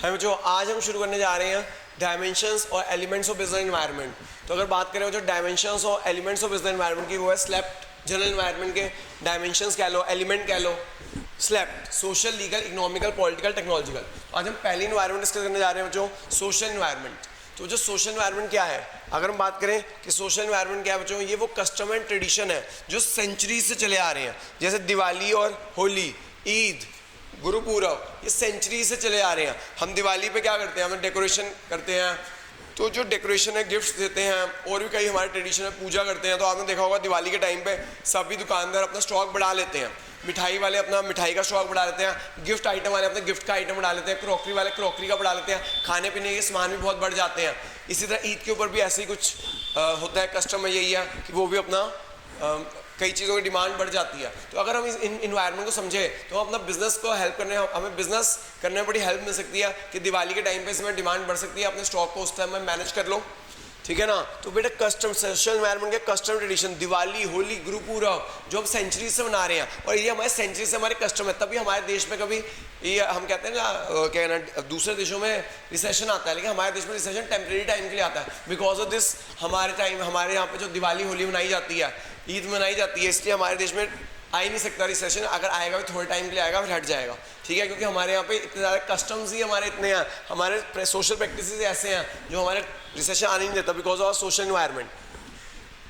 हम जो आज हम शुरू करने जा रहे हैं डायमेंशंस और एलिमेंट्स ऑफ बिजनेस एनवायरनमेंट। तो अगर बात करें जो डायमेंशंस और एलिमेंट्स ऑफ बिजनेस एनवायरनमेंट की, वो है स्लेप्ट जनरल एनवायरनमेंट के डायमेंशंस कह लो, एलिमेंट कह लो, SLEPT social, legal, economical, political, technological. आज हम पहली एनवायरनमेंट डिस्कस करने जा रहे हैं जो सोशल एनवायरनमेंट। तो जो सोशल एनवायरनमेंट क्या है, अगर हम बात करें कि सोशल एनवायरनमेंट क्या है बच्चों, ये वो कस्टम एंड ट्रेडिशन है जो सेंचुरी से चले आ रहे हैं। जैसे दिवाली और होली, ईद, गुरुपूरब, ये सेंचुरी से चले आ रहे हैं। हम दिवाली पे क्या करते हैं, हम डेकोरेशन करते हैं, तो जो डेकोरेशन है गिफ्ट्स देते हैं, और भी कई हमारे ट्रेडिशन है, पूजा करते हैं। तो आपने देखा होगा दिवाली के टाइम पे सभी दुकानदार अपना स्टॉक बढ़ा लेते हैं, मिठाई वाले अपना मिठाई का स्टॉक बढ़ा लेते हैं, गिफ्ट आइटम वाले अपने गिफ्ट का आइटम बढ़ा लेते हैं, क्रॉकरी वाले क्रॉकरी का बढ़ा लेते हैं, खाने पीने के सामान भी बहुत बढ़ जाते हैं। इसी तरह ईद के ऊपर भी ऐसे ही कुछ होता है, कस्टम है यही है कि वो भी अपना कई चीज़ों की डिमांड बढ़ जाती है। तो अगर हम इस इन्वायरमेंट को समझें तो हम अपना बिजनेस को हेल्प करने, हमें बिजनेस करने में बड़ी हेल्प मिल सकती है कि दिवाली के टाइम पे इसमें डिमांड बढ़ सकती है, अपने स्टॉक को उस टाइम में मैनेज कर लो, ठीक है ना। तो बेटा कस्टम, सोशल एनवायरनमेंट के कस्टम ट्रेडिशन, दिवाली, होली, गुरुपूरब जो हम सेंचुरी से मना रहे हैं, और ये हमारे सेंचुरी से हमारे कस्टम है। तभी हमारे देश में कभी ये हम कहते हैं ना, क्या ना, दूसरे देशों में रिसेशन आता है, लेकिन हमारे देश में रिसेशन टेम्परेरी टाइम के लिए आता है। बिकॉज ऑफ दिस हमारे यहाँ पे जो दिवाली होली मनाई जाती है, ईद मनाई जाती है, इसलिए हमारे देश में आ ही नहीं सकता रिसेशन। अगर आएगा भी थोड़े टाइम के लिए आएगा, फिर हट जाएगा, ठीक है, क्योंकि हमारे यहाँ पे इतने ज़्यादा कस्टम्स ही हमारे इतने हैं, हमारे सोशल प्रैक्टिसेस ऐसे हैं जो हमारे रिसेशन आने नहीं देता, बिकॉज ऑफ सोशल एनवायरनमेंट।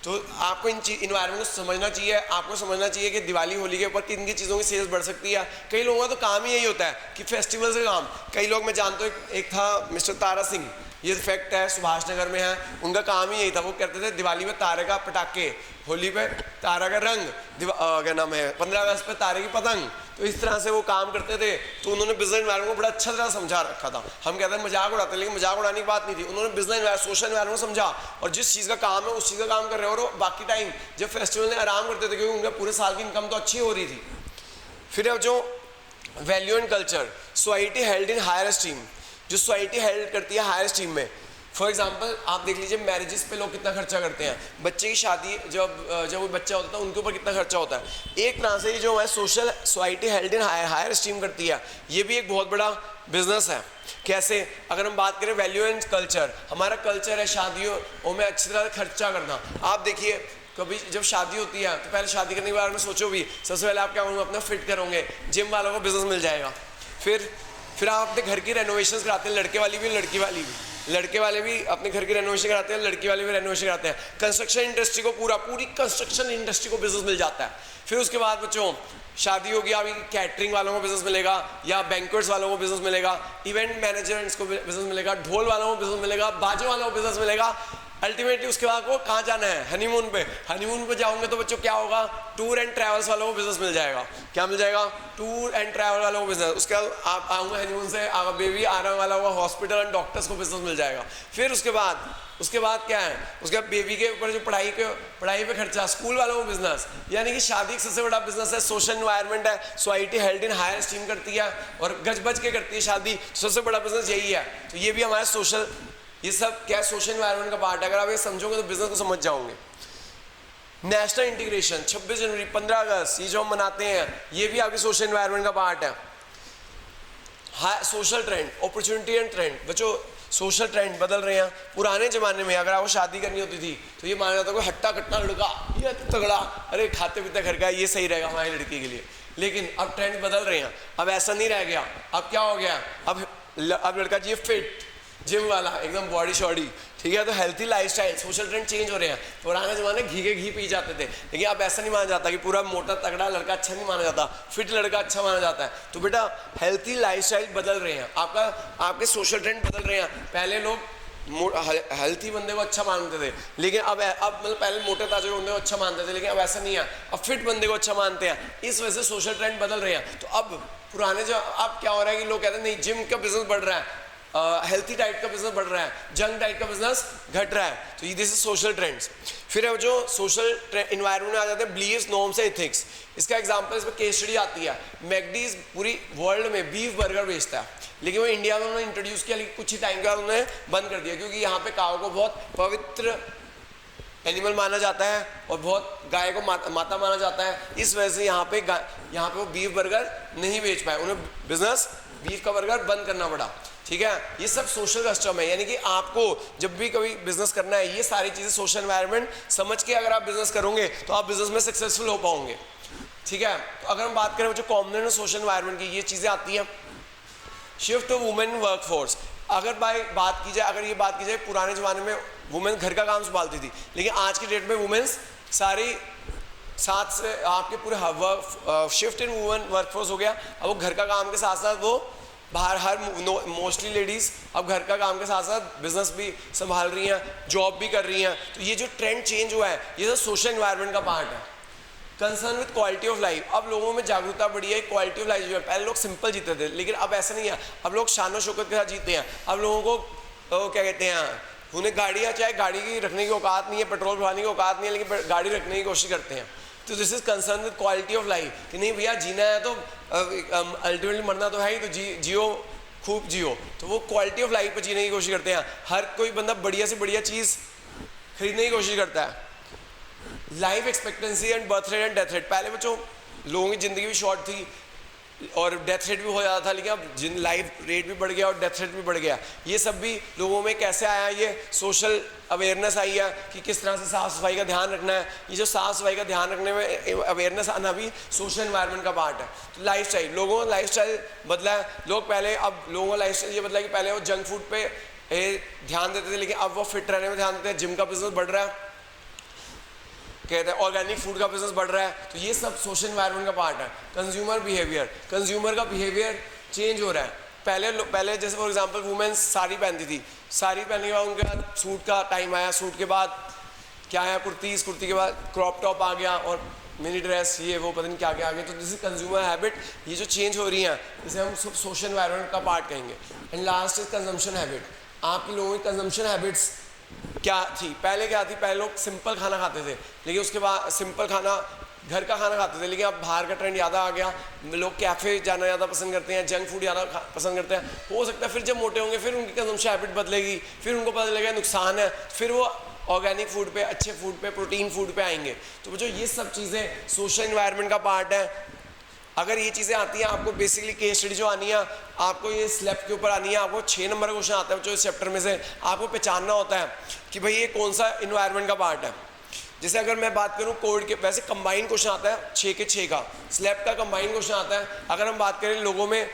तो आपको इन इन्वायरमेंट को समझना चाहिए, आपको समझना चाहिए कि दिवाली होली के ऊपर किन किन चीज़ों की सेल्स बढ़ सकती है। कई लोगों का तो काम ही यही होता है कि फेस्टिवल्स का काम। कई लोग मैं जानता हूँ, एक था मिस्टर तारा सिंह, ये फैक्ट है, सुभाष नगर में है, उनका काम ही यही था। वो कहते थे दिवाली में तारे का पटाखे, होली पे तारा का रंग, क्या नाम है, 15 अगस्त पे तारे की पतंग। तो इस तरह से वो काम करते थे। तो उन्होंने बिजनेस एनवायरनमेंट को बड़ा अच्छा तरह समझा रखा था। हम कहते हैं मजाक उड़ाते हैं, लेकिन मजाक उड़ाने की बात नहीं थी। उन्होंने बिजनेस सोशल एनवायरनमेंट समझा, और जिस चीज़ का काम है उस चीज़ का काम कर रहे हो, और बाकी टाइम जब फेस्टिवल में आराम करते थे, क्योंकि उनका पूरे साल की इनकम तो अच्छी हो रही थी। फिर अब जो value and culture, society held in higher esteem, जो सोसाइटी हेल्ड करती है हायर स्टीम में। फॉर एग्जाम्पल आप देख लीजिए, मैरिजेस पे लोग कितना खर्चा करते हैं, बच्चे की शादी जब वो बच्चा होता है उनके ऊपर कितना खर्चा होता है। एक तरह से जो है social society held in higher esteem करती है, ये भी एक बहुत बड़ा बिजनेस है। कैसे, अगर हम बात करें वैल्यू एंड कल्चर, हमारा कल्चर है शादियों में अच्छी तरह खर्चा करना। आप देखिए, कभी जब शादी होती है तो पहले शादी करने के बारे में सोचो भी, सबसे पहले आप क्या होंगे, अपना फिट करोगे, जिम वालों को बिजनेस मिल जाएगा। फिर आप अपने घर की रेनोवेशन कराते हैं, लड़के वाली भी लड़की वाली भी, लड़के वाले भी अपने घर की रेनोवेशन कराते हैं, लड़की वाले भी रेनोवेशन कराते हैं। कंस्ट्रक्शन इंडस्ट्री को पूरी कंस्ट्रक्शन इंडस्ट्री को बिजनेस मिल जाता है। फिर उसके बाद बच्चों शादी होगी, अभी कैटरिंग वालों को बिजनेस मिलेगा, या बैंक्वेट्स वालों को बिजनेस मिलेगा, इवेंट मैनेजर्स को बिजनेस मिलेगा, ढोल वालों को बिजनेस मिलेगा, बाजे वालों को बिजनेस मिलेगा। अल्टीमेटली उसके बाद को कहाँ जाना है, हनीमून पे। हनीमून पे जाओगे तो बच्चों क्या होगा, टूर एंड ट्रैवल्स वालों को बिजनेस मिल जाएगा। क्या मिल जाएगा, टूर एंड ट्रैवल वालों को बिजनेस। उसके बाद आप आऊँगा हनीमून से, बेबी आने वाला होगा, हॉस्पिटल एंड डॉक्टर्स को बिजनेस मिल जाएगा। फिर उसके बाद क्या है, उसके बाद बेबी के ऊपर जो पढ़ाई पे खर्चा, स्कूल वालों को बिजनेस। यानी कि शादी सबसे बड़ा बिजनेस है, सोशल एनवायरनमेंट है, society held in higher esteem करती है, और गज बज के करती है शादी, सबसे बड़ा बिजनेस यही है। तो ये भी हमारे सोशल, ये सब क्या है, सोशल एनवायरनमेंट का पार्ट है। अगर आप ये समझोगे तो बिजनेस को समझ जाओगे। नेशनल इंटीग्रेशन, 26 जनवरी, 15 अगस्त, ये जो हम मनाते हैं, ये भी आपकी सोशल एनवायरनमेंट का पार्ट है। हाँ, social trend, opportunity and trend. बच्चों सोशल ट्रेंड बदल रहे हैं। पुराने ज़माने में अगर आपको शादी करनी होती थी तो ये माना जाता था, हट्टा कट्टा लड़का, ये तगड़ा, अरे खाते पीते घर का, ये सही रहेगा हमारी लड़की के लिए। लेकिन अब ट्रेंड बदल रहे हैं, अब ऐसा नहीं रह गया। अब क्या हो गया, अब लड़का चाहिए फिट, जिम वाला, एकदम बॉडी शॉडी, ठीक है। तो healthy lifestyle, social trend change हो रहे हैं। पुराने ज़माने घी पी जाते थे, लेकिन अब ऐसा नहीं माना जाता कि पूरा मोटा तगड़ा लड़का अच्छा नहीं माना जाता, फिट लड़का अच्छा माना जाता है। तो बेटा हेल्थी लाइफस्टाइल बदल रहे हैं, आपके सोशल ट्रेंड बदल रहे हैं। पहले लोग हेल्थी बंदे को अच्छा मानते थे, लेकिन अब मतलब पहले मोटे ताजे बंदे को अच्छा मानते थे, लेकिन अब ऐसा नहीं है, अब फिट बंदे को अच्छा मानते हैं। इस वजह से सोशल ट्रेंड बदल रहे हैं। तो अब क्या हो रहा है कि लोग कहते हैं नहीं, जिम का बिजनेस बढ़ रहा है, हेल्थी डाइट का बिजनेस बढ़ रहा है, जंक डाइट का बिजनेस घट रहा है। तो ये दिस इज सोशल ट्रेंड्स। फिर अब जो सोशल इन्वायरमेंट में आ जाते हैं बिलीव्स, नॉर्म्स, एथिक्स। इसका एग्जांपल इसमें केस स्टडी आती है। मैकडीज पूरी वर्ल्ड में बीफ बर्गर बेचता है, लेकिन वो इंडिया में उन्होंने इंट्रोड्यूस किया, लेकिन कुछ ही टाइम के बाद उन्होंने बंद कर दिया, क्योंकि यहाँ पे काऊ को बहुत पवित्र एनिमल माना जाता है और बहुत गाय को माता माना जाता है। इस वजह से यहाँ पे वो बीफ बर्गर नहीं बेच पाए, उन्हें बिजनेस बीफ का बर्गर बंद करना पड़ा। ठीक है, ये सब सोशल कस्टम है, यानी कि आपको जब भी कभी बिजनेस करना है ये सारी चीज़ें सोशल एनवायरनमेंट समझ के अगर आप बिजनेस करोगे तो आप बिजनेस में सक्सेसफुल हो पाओगे। ठीक है, तो अगर हम बात करें जो कॉमन सोशल एनवायरनमेंट की ये चीज़ें आती हैं, शिफ्ट टू वुमेन वर्कफोर्स। अगर बात की जाए, अगर ये बात की जाए पुराने ज़माने में वुमेन घर का काम संभालती थी, लेकिन आज की डेट में वुमेन्स सारी साथ से आपके पूरे शिफ्ट इन वुमेन वर्कफोर्स हो गया। अब वो घर का काम के साथ साथ वो बाहर मोस्टली लेडीज़ अब घर का काम के साथ साथ बिजनेस भी संभाल रही हैं, जॉब भी कर रही हैं। तो ये जो ट्रेंड चेंज हुआ है ये सब सोशल एनवायरनमेंट का पार्ट है। Concern with quality of life, अब लोगों में जागरूकता बढ़ी है, क्वालिटी ऑफ लाइफ जो है, पहले लोग सिंपल जीते थे लेकिन अब ऐसा नहीं है, अब लोग शान शौकत के साथ जीते हैं। अब लोगों को क्या कहते हैं, उन्हें गाड़ियाँ, चाहे गाड़ी की रखने की औकात नहीं है, पेट्रोल भराने की औकात नहीं है, लेकिन गाड़ी रखने की कोशिश करते हैं। तो this is concern with quality of life कि नहीं भैया जीना है तो अल्टीमेटली मरना तो है ही, तो जियो खूब जियो। तो वो क्वालिटी ऑफ लाइफ पर जीने की कोशिश करते हैं। हर कोई बंदा बढ़िया से बढ़िया चीज़ खरीदने की कोशिश करता है। Life expectancy and birth rate and death rate, पहले बच्चों लोगों की ज़िंदगी भी शॉर्ट थी और डेथ रेट भी हो जाता था, लेकिन अब लाइफ रेट भी बढ़ गया और डेथ रेट भी बढ़ गया। ये सब भी लोगों में कैसे आया, ये सोशल अवेयरनेस आई है कि किस तरह से साफ़ सफाई का ध्यान रखना है। ये जो साफ़ सफाई का ध्यान रखने में अवेयरनेस आना भी सोशल एनवायरनमेंट का पार्ट है। तो लाइफ स्टाइल, लोगों का लाइफ स्टाइल बदला है। लोग पहले, अब लोगों का लाइफ स्टाइल ये बदला है कि पहले वो जंक फूड पे ध्यान देते थे, लेकिन अब वो फिट रहने में ध्यान देते हैं। जिम का बिजनेस बढ़ रहा है, कहते हैं ऑर्गेनिक फूड का बिजनेस बढ़ रहा है। तो ये सब सोशल एनवायरनमेंट का पार्ट है। कंज्यूमर बिहेवियर, कंज्यूमर का बिहेवियर चेंज हो रहा है। पहले जैसे फॉर एग्जांपल वुमेन्स साड़ी पहनती थी, साड़ी पहनने के बाद उनके बाद सूट का टाइम आया, सूट के बाद क्या आया, कुर्तीज़, कुर्ती के बाद क्रॉप टॉप आ गया और मिनी ड्रेस, ये वो पता नहीं क्या क्या आ गया। तो दिस इज कंज्यूमर हैबिट, ये जो चेंज हो रही हैं इसे हम सब सोशल एनवायरनमेंट का पार्ट कहेंगे। And last is consumption habit. आपके लोगों की कंजम्पशन हैबिट्स क्या थी, पहले क्या थी, पहले लोग सिंपल खाना खाते थे, लेकिन उसके बाद सिंपल खाना घर का खाना खाते थे, लेकिन अब बाहर का ट्रेंड ज़्यादा आ गया। लोग कैफ़े जाना ज़्यादा पसंद करते हैं, जंक फूड ज़्यादा पसंद करते हैं। हो सकता है फिर जब मोटे होंगे फिर उनकी कंजम्पशन हैबिट बदलेगी, फिर उनको पता चलेगा नुकसान है, फिर वो ऑर्गेनिक फूड पे, अच्छे फूड पे, प्रोटीन फूड पे आएंगे। तो जो ये सब चीज़ें सोशल एनवायरनमेंट का पार्ट है। अगर ये चीज़ें आती हैं आपको, बेसिकली केस स्टडी जो आनी है आपको, ये स्लैब के ऊपर आनी है। आपको 6 नंबर का क्वेश्चन आता है जो इस चैप्टर में से आपको पहचानना होता है कि भाई ये कौन सा इन्वायरमेंट का पार्ट है। जैसे अगर मैं बात करूँ कोड के, वैसे कंबाइंड क्वेश्चन आता है 6 के 6 का, स्लैब का कंबाइंड क्वेश्चन आता है। अगर हम बात करें लोगों में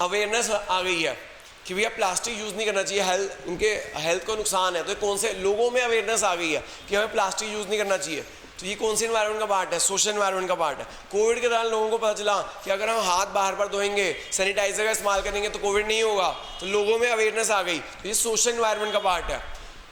अवेयरनेस आ गई है कि भैया प्लास्टिक यूज़ नहीं करना चाहिए, उनके हेल्थ को नुकसान है, तो कौन से लोगों में अवेयरनेस आ गई है कि हमें प्लास्टिक यूज़ नहीं करना चाहिए। तो ये कौन सी एनवायरनमेंट का पार्ट है, सोशल एनवायरनमेंट का पार्ट है। कोविड के दौरान लोगों को पता चला कि अगर हम हाथ बार बार धोएंगे, सैनिटाइजर का इस्तेमाल करेंगे तो कोविड नहीं होगा, तो लोगों में अवेयरनेस आ गई। तो ये सोशल एनवायरनमेंट का पार्ट है।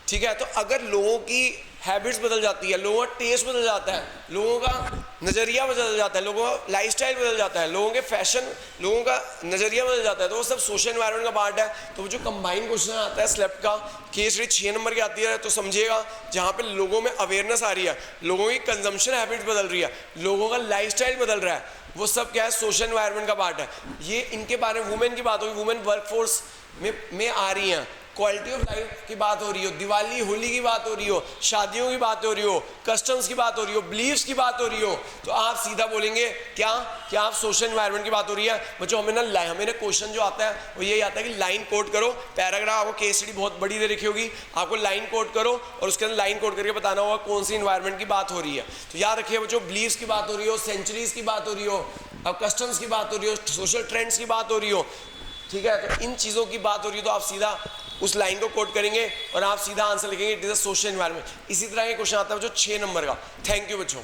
ठीक है, तो अगर लोगों की हैबिट्स बदल जाती है, लोगों का टेस्ट बदल जाता है, लोगों का नज़रिया बदल जाता है, लोगों का लाइफस्टाइल बदल जाता है, लोगों के फैशन, लोगों का नज़रिया बदल जाता है, तो वो सब सोशल एनवायरनमेंट का पार्ट है। तो वो जो कंबाइंड क्वेश्चन आता है स्लैब का, केस स्टडी 6 नंबर की आती है, तो समझिएगा जहाँ पे लोगों में अवेयरनेस आ रही है, लोगों की कंजम्पशन हैबिट्स बदल रही है, लोगों का लाइफस्टाइल बदल रहा है, वो सब क्या है, सोशल एनवायरनमेंट का पार्ट है। ये इनके बारे में वुमेन की बात होगी, वुमेन वर्कफोर्स में आ रही हैं, क्वालिटी ऑफ लाइफ की बात हो रही हो, दिवाली होली की बात हो रही हो, शादियों की बात हो रही हो, कस्टम्स की बात हो रही हो, बिलीव्स की बात हो रही हो, तो आप सीधा बोलेंगे क्या आप सोशल एनवायरनमेंट की बात हो रही है। बच्चों हमें ना क्वेश्चन जो आता है वो यही आता है कि लाइन कोड करो, पैराग्राफ, आपको केस स्टडी बहुत बड़ी दे रखी होगी, आपको लाइन कोड करो और उसके अंदर लाइन कोड करके बताना होगा कौन सी एनवायरनमेंट की बात हो रही है। तो याद रखिए बच्चों, बिलीव्स की बात हो रही हो, सेंचुरीज की बात हो रही हो, अब कस्टम्स की बात हो रही हो, सोशल ट्रेंड्स की बात हो रही हो, ठीक है, तो इन चीज़ों की बात हो रही है, तो आप सीधा उस लाइन को कोड करेंगे और आप सीधा आंसर लिखेंगे, it is a social environment. इसी तरह के क्वेश्चन आता है जो 6 नंबर का। थैंक यू बच्चों।